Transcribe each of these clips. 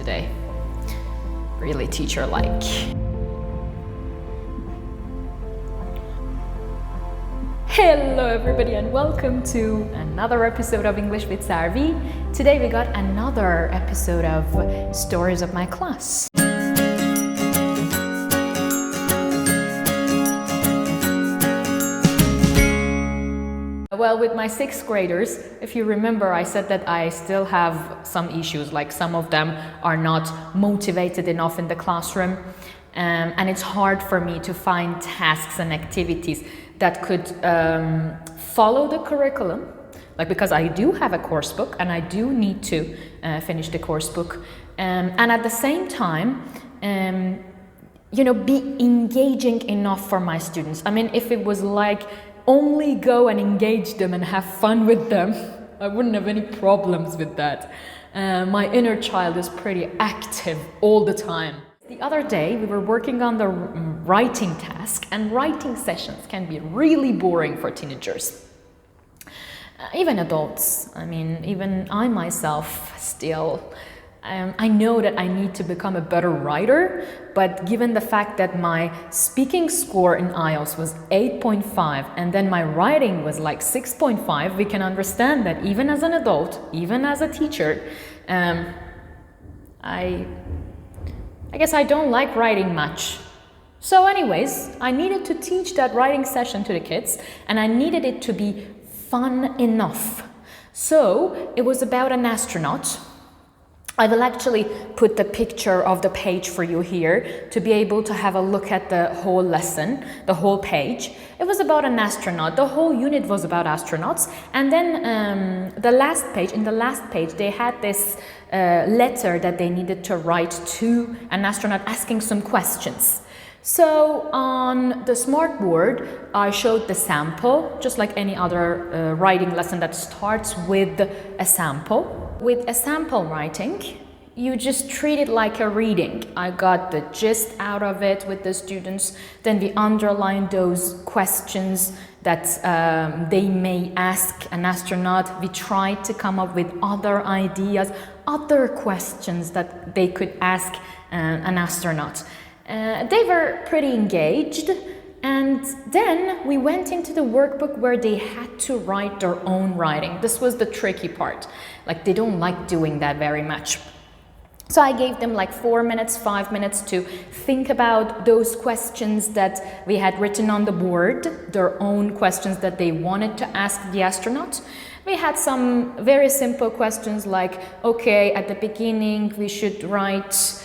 today. Really teacher-like. Hello everybody and welcome to another episode of English with Sarvi. Today we got another episode of Stories of My Class. Well, with my sixth graders, if you remember, I said that I still have some issues, like some of them are not motivated enough in the classroom, and it's hard for me to find tasks and activities that could follow the curriculum, like because I do have a course book and I do need to finish the course book, and at the same time, be engaging enough for my students. I mean, if it was like only go and engage them and have fun with them, I wouldn't have any problems with that. My inner child is pretty active all the time. The other day we were working on the writing task, and writing sessions can be really boring for teenagers. Even adults, I mean, even I myself still, I know that I need to become a better writer, but given the fact that my speaking score in IELTS was 8.5 and then my writing was like 6.5, we can understand that even as an adult, even as a teacher, I guess I don't like writing much. So anyways, I needed to teach that writing session to the kids, and I needed it to be fun enough. So it was about an astronaut. I will actually put the picture of the page for you here to be able to have a look at the whole lesson, the whole page. It was about an astronaut. The whole unit was about astronauts. And then in the last page, they had this letter that they needed to write to an astronaut asking some questions. So on the smartboard, I showed the sample, just like any other writing lesson that starts with a sample. With a sample writing, you just treat it like a reading. I got the gist out of it with the students. Then we underlined those questions that they may ask an astronaut. We tried to come up with other ideas, other questions that they could ask an astronaut. They were pretty engaged, and then we went into the workbook where they had to write their own writing. This was the tricky part. Like, they don't like doing that very much. So I gave them like 4 minutes, 5 minutes to think about those questions that we had written on the board, their own questions that they wanted to ask the astronaut. We had some very simple questions like, okay, at the beginning we should write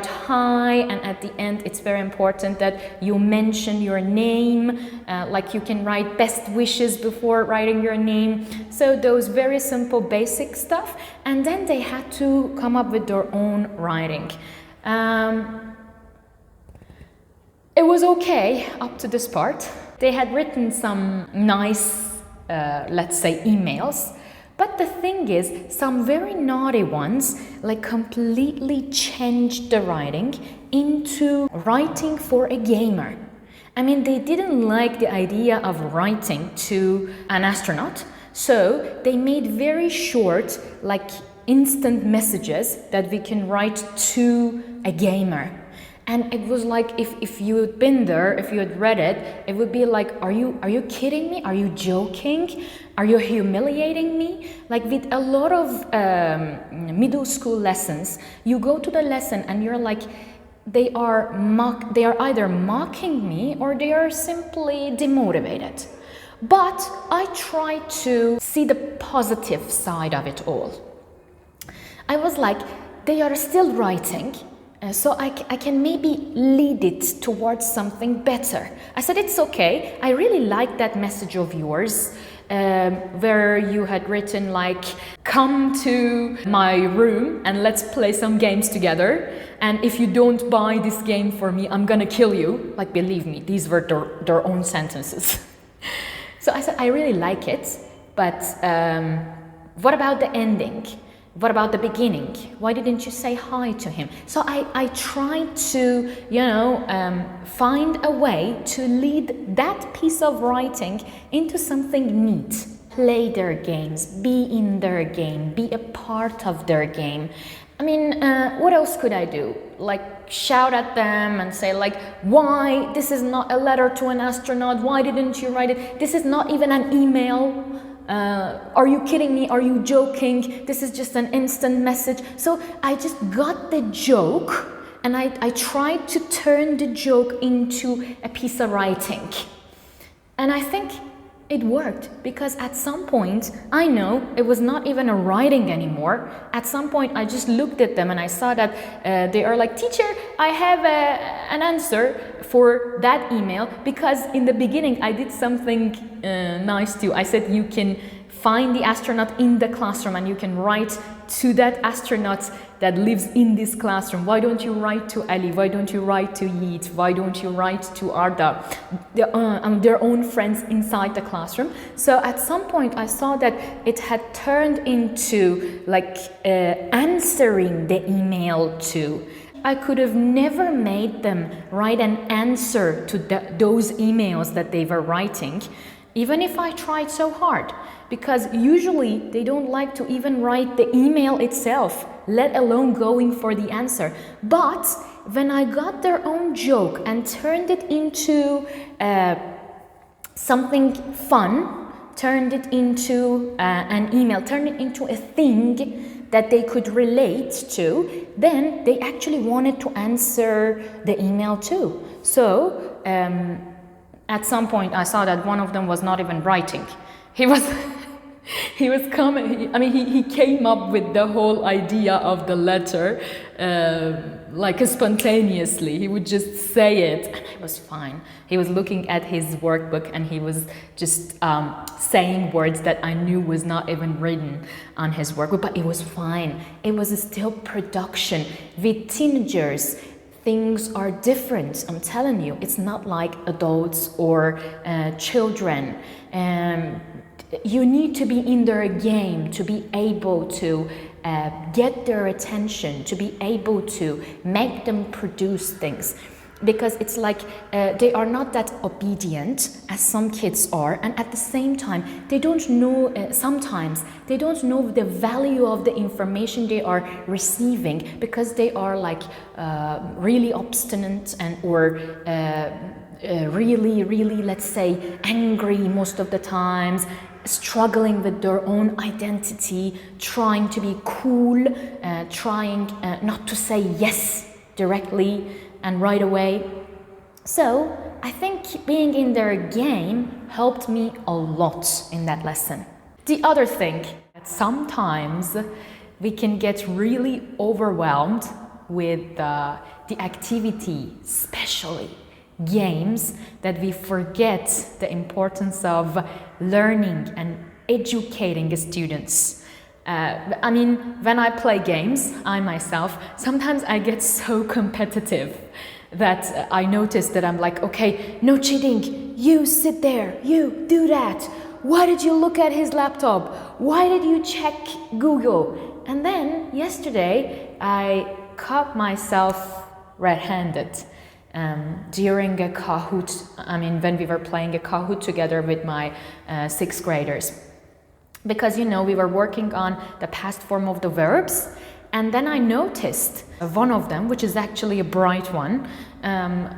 hi, and at the end it's very important that you mention your name, like you can write best wishes before writing your name. So those very simple basic stuff, and then they had to come up with their own writing. It was okay up to this part. They had written some nice, let's say, emails. But the thing is, some very naughty ones like completely changed the writing into writing for a gamer. I mean, they didn't like the idea of writing to an astronaut, so they made very short, like instant messages that we can write to a gamer. And it was like, if you had been there, if you had read it, it would be like, are you kidding me? Are you joking? Are you humiliating me? Like with a lot of middle school lessons, you go to the lesson and you're like, they are either mocking me or they are simply demotivated. But I try to see the positive side of it all. I was like, they are still writing. So I can maybe lead it towards something better. I said, it's okay. I really like that message of yours where you had written like, come to my room and let's play some games together. And if you don't buy this game for me, I'm gonna kill you. Like, believe me, these were their own sentences. So I said, I really like it, but what about the ending? What about the beginning? Why didn't you say hi to him? So I tried to, find a way to lead that piece of writing into something neat. play their games, be in their game, be a part of their game. I mean, what else could I do? Like shout at them and say like, why? This is not a letter to an astronaut. Why didn't you write it? This is not even an email. Are you kidding me? Are you joking? This is just an instant message. So I just got the joke and I tried to turn the joke into a piece of writing. And I think it worked, because at some point, I know it was not even a writing anymore. At some point, I just looked at them and I saw that they are like, teacher, I have an answer for that email, because in the beginning, I did something nice too. I said, you can find the astronaut in the classroom and you can write to that astronaut that lives in this classroom. Why don't you write to Ali? Why don't you write to Yeet? Why don't you write to Arda? Their own friends inside the classroom. So at some point I saw that it had turned into like answering the email to. I could have never made them write an answer to those emails that they were writing, even if I tried so hard. Because usually they don't like to even write the email itself, let alone going for the answer. But when I got their own joke and turned it into something fun, turned it into an email, turned it into a thing that they could relate to, then they actually wanted to answer the email too. So at some point I saw that one of them was not even writing. He was coming, he came up with the whole idea of the letter like spontaneously. He would just say it and it was fine. He was looking at his workbook and he was just saying words that I knew was not even written on his workbook, but it was fine. It was still production. With teenagers, things are different. I'm telling you, it's not like adults or children. You need to be in their game to be able to get their attention, to be able to make them produce things. Because it's like they are not that obedient as some kids are, and at the same time they don't know, sometimes they don't know the value of the information they are receiving, because they are like really obstinate and or really, let's say, angry most of the times, struggling with their own identity, trying to be cool, trying not to say yes directly and right away. So I think being in their game helped me a lot in that lesson. The other thing, that sometimes we can get really overwhelmed with the activity, especially games, that we forget the importance of learning and educating students. When I play games, I myself, sometimes I get so competitive that I notice that I'm like, okay, no cheating, you sit there, you do that. Why did you look at his laptop? Why did you check Google? And then yesterday, I caught myself red-handed. During a Kahoot, when we were playing a Kahoot together with my 6th graders. Because, we were working on the past form of the verbs, and then I noticed one of them, which is actually a bright one,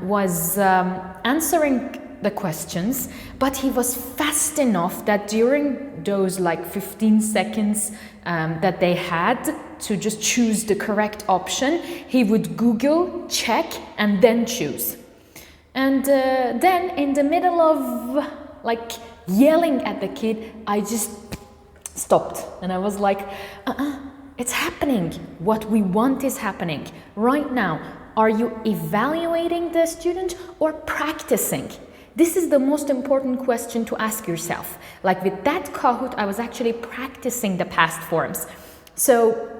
was answering the questions, but he was fast enough that during those like 15 seconds that they had to just choose the correct option, he would Google, check, and then choose. And then in the middle of like yelling at the kid, I just stopped and I was like, it's happening. What we want is happening right now. Are you evaluating the student or practicing? This is the most important question to ask yourself. Like with that Kahoot, I was actually practicing the past forms. So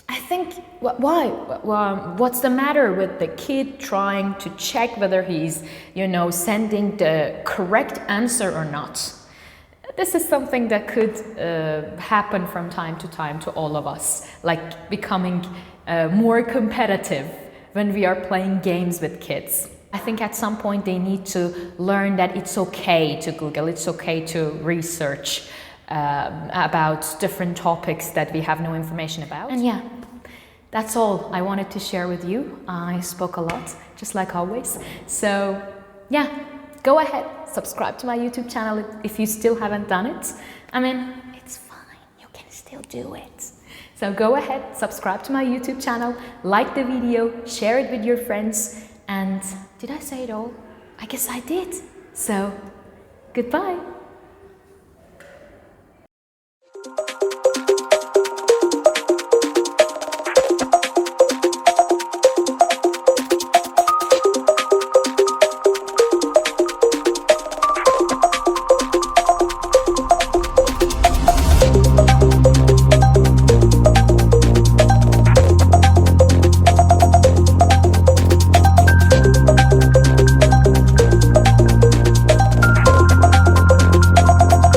I think, why? What's the matter with the kid trying to check whether he's, sending the correct answer or not? This is something that could happen from time to all of us, like becoming more competitive when we are playing games with kids. I think at some point they need to learn that it's okay to Google, it's okay to research. about different topics that we have no information about. And yeah, that's all I wanted to share with you. I spoke a lot, just like always. So yeah, go ahead, subscribe to my YouTube channel if you still haven't done it. I mean, it's fine, you can still do it. So go ahead, subscribe to my YouTube channel, like the video, share it with your friends, and did I say it all? I guess I did. So goodbye.